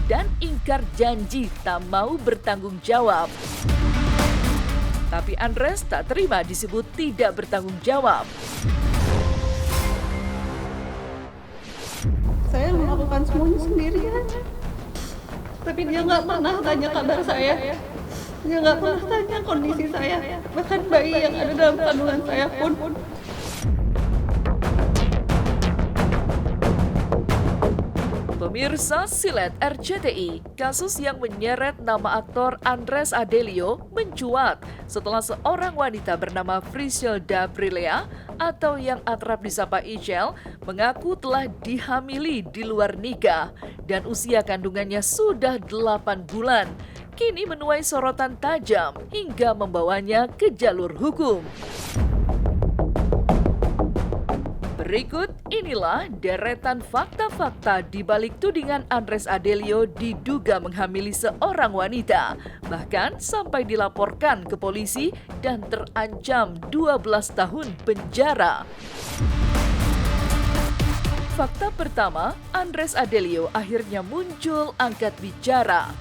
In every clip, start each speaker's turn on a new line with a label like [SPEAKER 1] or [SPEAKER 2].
[SPEAKER 1] dan ingkar janji tak mau bertanggung jawab. Tapi Andres tak terima disebut tidak bertanggung jawab.
[SPEAKER 2] Saya melakukan semuanya sendirian. Tapi dia nggak pernah tanya kabar saya. Dia nggak pernah tanya kondisi saya. Bahkan bayi yang ada dalam kandungan saya pun.
[SPEAKER 1] Pemirsa Silet RCTI, kasus yang menyeret nama aktor Andres Adelio mencuat setelah seorang wanita bernama Friselda Brilea atau yang akrab disapa Icel mengaku telah dihamili di luar nikah dan usia kandungannya sudah 8 bulan. Kini menuai sorotan tajam hingga membawanya ke jalur hukum. Berikut inilah deretan fakta-fakta di balik tudingan Andres Adelio diduga menghamili seorang wanita, bahkan sampai dilaporkan ke polisi dan terancam 12 tahun penjara. Fakta pertama, Andres Adelio akhirnya muncul angkat bicara.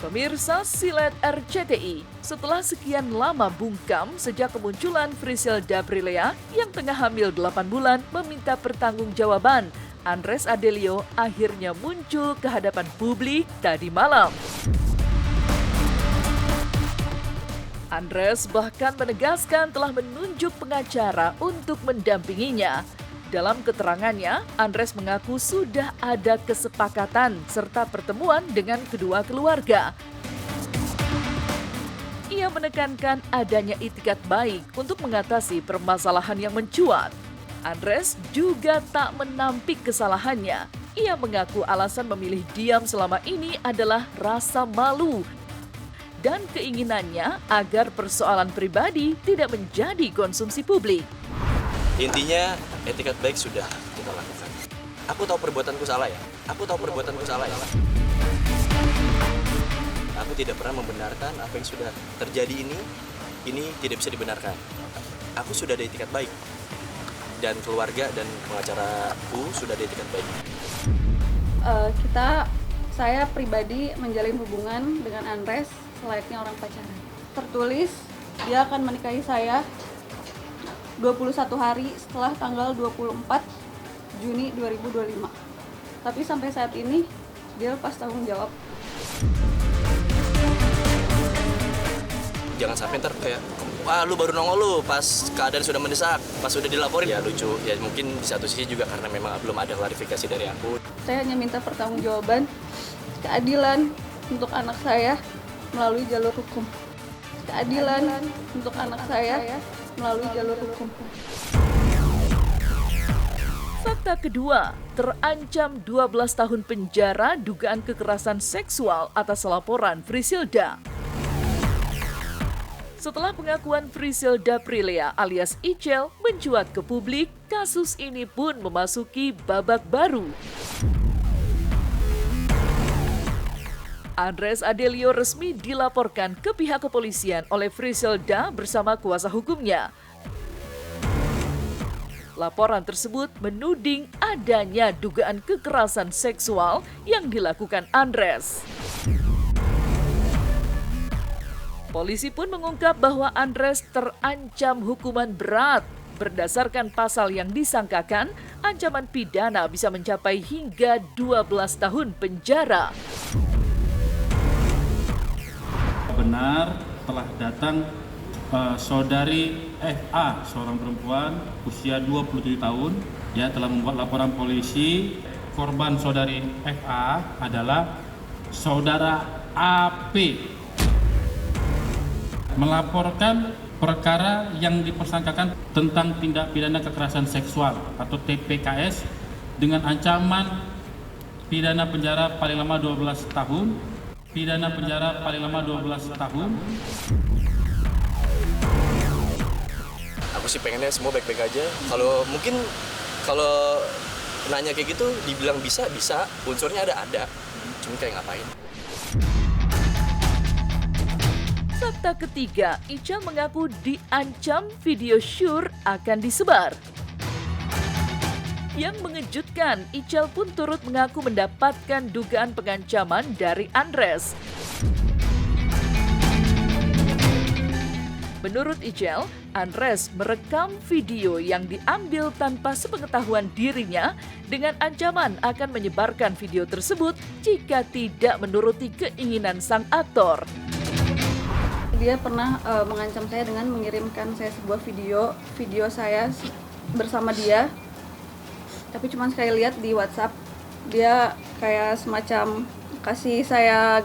[SPEAKER 1] Pemirsa Silet RCTI, setelah sekian lama bungkam sejak kemunculan Friselda Brilea yang tengah hamil 8 bulan meminta pertanggungjawaban, Andres Adelio akhirnya muncul ke hadapan publik tadi malam. Andres bahkan menegaskan telah menunjuk pengacara untuk mendampinginya. Dalam keterangannya, Andres mengaku sudah ada kesepakatan serta pertemuan dengan kedua keluarga. Ia menekankan adanya itikat baik untuk mengatasi permasalahan yang mencuat. Andres juga tak menampik kesalahannya. Ia mengaku alasan memilih diam selama ini adalah rasa malu dan keinginannya agar persoalan pribadi tidak menjadi konsumsi publik.
[SPEAKER 3] Intinya, etikat baik sudah kita lakukan. Aku tahu perbuatanku salah ya. Aku tidak pernah membenarkan apa yang sudah terjadi ini tidak bisa dibenarkan. Aku sudah ada etikat baik. Dan keluarga dan pengacaraku sudah ada etikat baik.
[SPEAKER 2] Saya pribadi menjalin hubungan dengan Andres selayaknya orang pacaran. Tertulis, dia akan menikahi saya 21 hari setelah tanggal 24 Juni 2025. Tapi sampai saat ini dia lepas tanggung jawab.
[SPEAKER 3] Jangan sampai ntar kayak, wah lu baru nongol lu pas keadaan sudah mendesak, pas sudah dilaporin. Ya lucu, ya mungkin di satu sisi juga karena memang belum ada klarifikasi dari aku.
[SPEAKER 2] Saya hanya minta pertanggungjawaban, keadilan untuk anak saya melalui jalur hukum. Keadilan untuk anak saya melalui jalur hukum.
[SPEAKER 1] Fakta kedua, terancam 12 tahun penjara dugaan kekerasan seksual atas laporan Friselda. Setelah pengakuan Friselda Brilea alias Icel mencuat ke publik, kasus ini pun memasuki babak baru. Andres Adelio resmi dilaporkan ke pihak kepolisian oleh Friselda bersama kuasa hukumnya. Laporan tersebut menuding adanya dugaan kekerasan seksual yang dilakukan Andres. Polisi pun mengungkap bahwa Andres terancam hukuman berat. Berdasarkan pasal yang disangkakan, ancaman pidana bisa mencapai hingga 12 tahun penjara.
[SPEAKER 4] Benar telah datang saudari FA, seorang perempuan usia 27 tahun, ya telah membuat laporan polisi. Korban saudari FA adalah saudara AP. Melaporkan perkara yang dipersangkakan tentang tindak pidana kekerasan seksual atau TPKS dengan ancaman pidana penjara paling lama 12 tahun.
[SPEAKER 3] Aku sih pengennya semua baik-baik aja. Kalau nanya kayak gitu, dibilang bisa, unsurnya ada. Cuma kayak ngapain.
[SPEAKER 1] Fakta ketiga, Icel mengaku diancam video syur akan disebar. Yang mengejutkan, Icel pun turut mengaku mendapatkan dugaan pengancaman dari Andres. Menurut Icel, Andres merekam video yang diambil tanpa sepengetahuan dirinya dengan ancaman akan menyebarkan video tersebut jika tidak menuruti keinginan sang aktor.
[SPEAKER 2] Dia pernah mengancam saya dengan mengirimkan saya sebuah video saya bersama dia. Tapi cuma sekali lihat di WhatsApp, dia kayak semacam kasih saya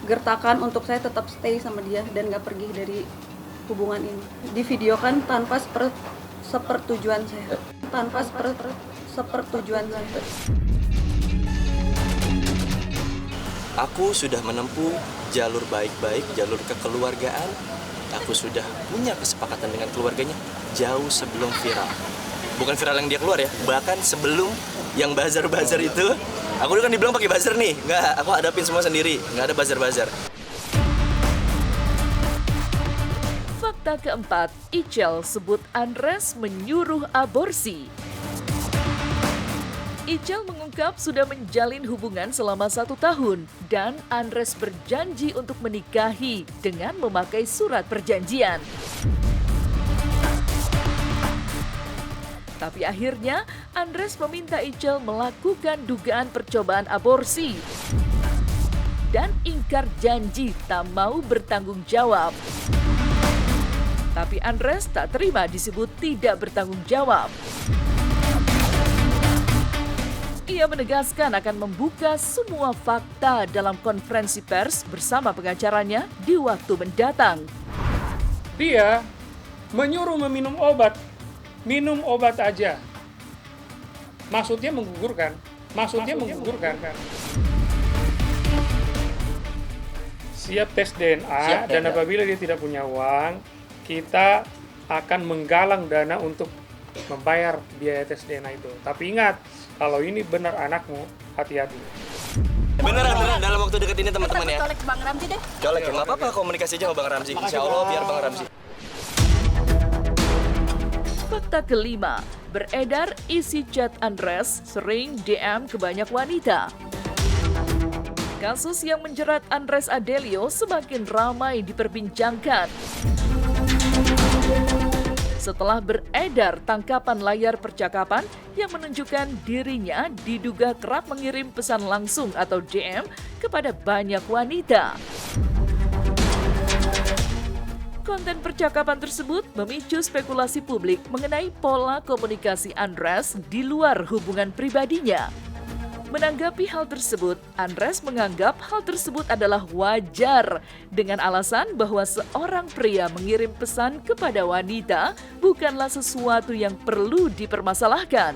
[SPEAKER 2] gertakan untuk saya tetap stay sama dia dan gak pergi dari hubungan ini. Divideokan tanpa sepertujuan saya.
[SPEAKER 3] Aku sudah menempuh jalur baik-baik, jalur kekeluargaan. Aku sudah punya kesepakatan dengan keluarganya jauh sebelum viral. Bukan viral yang dia keluar ya, bahkan sebelum yang buzzer-buzzer itu. Aku kan dibilang pakai buzzer nih, nggak, aku hadapin semua sendiri, nggak ada buzzer-buzzer.
[SPEAKER 1] Fakta keempat, Icel sebut Andres menyuruh aborsi. Icel mengungkap sudah menjalin hubungan selama 1 tahun dan Andres berjanji untuk menikahi dengan memakai surat perjanjian. Tapi akhirnya Andres meminta Icel melakukan dugaan percobaan aborsi dan ingkar janji tak mau bertanggung jawab. Tapi Andres tak terima disebut tidak bertanggung jawab. Ia menegaskan akan membuka semua fakta dalam konferensi pers bersama pengacaranya di waktu mendatang.
[SPEAKER 5] Dia menyuruh meminum obat. Minum obat aja. Maksudnya menggugurkan. Siap tes DNA dan apabila dia tidak punya uang, kita akan menggalang dana untuk membayar biaya tes DNA itu. Tapi ingat, kalau ini benar anakmu, hati-hati.
[SPEAKER 3] Beneran dalam waktu dekat ini teman-teman ya.
[SPEAKER 6] Colek Bang Ramzi deh.
[SPEAKER 3] Colek ya, nggak apa-apa komunikasi aja sama Bang Ramzi. Insya Allah biar Bang Ramzi.
[SPEAKER 1] Fakta kelima, beredar isi chat Andres sering DM ke banyak wanita. Kasus yang menjerat Andres Adelio semakin ramai diperbincangkan. Setelah beredar tangkapan layar percakapan yang menunjukkan dirinya diduga kerap mengirim pesan langsung atau DM kepada banyak wanita. Konten percakapan tersebut memicu spekulasi publik mengenai pola komunikasi Andres di luar hubungan pribadinya. Menanggapi hal tersebut, Andres menganggap hal tersebut adalah wajar dengan alasan bahwa seorang pria mengirim pesan kepada wanita bukanlah sesuatu yang perlu dipermasalahkan.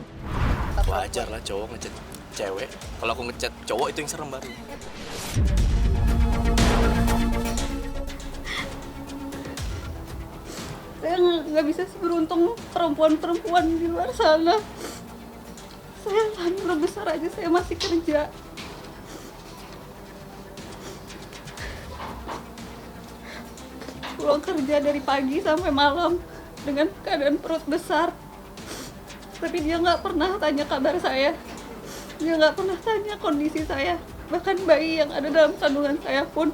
[SPEAKER 3] Wajar lah cowok ngechat cewek. Kalau aku ngechat cowok itu yang serem baru.
[SPEAKER 2] Saya nggak bisa seberuntung perempuan-perempuan di luar sana. Saya alhamdulillah besar aja saya masih kerja. Pulang kerja dari pagi sampai malam dengan keadaan perut besar. Tapi dia nggak pernah tanya kabar saya. Dia nggak pernah tanya kondisi saya. Bahkan bayi yang ada dalam kandungan saya pun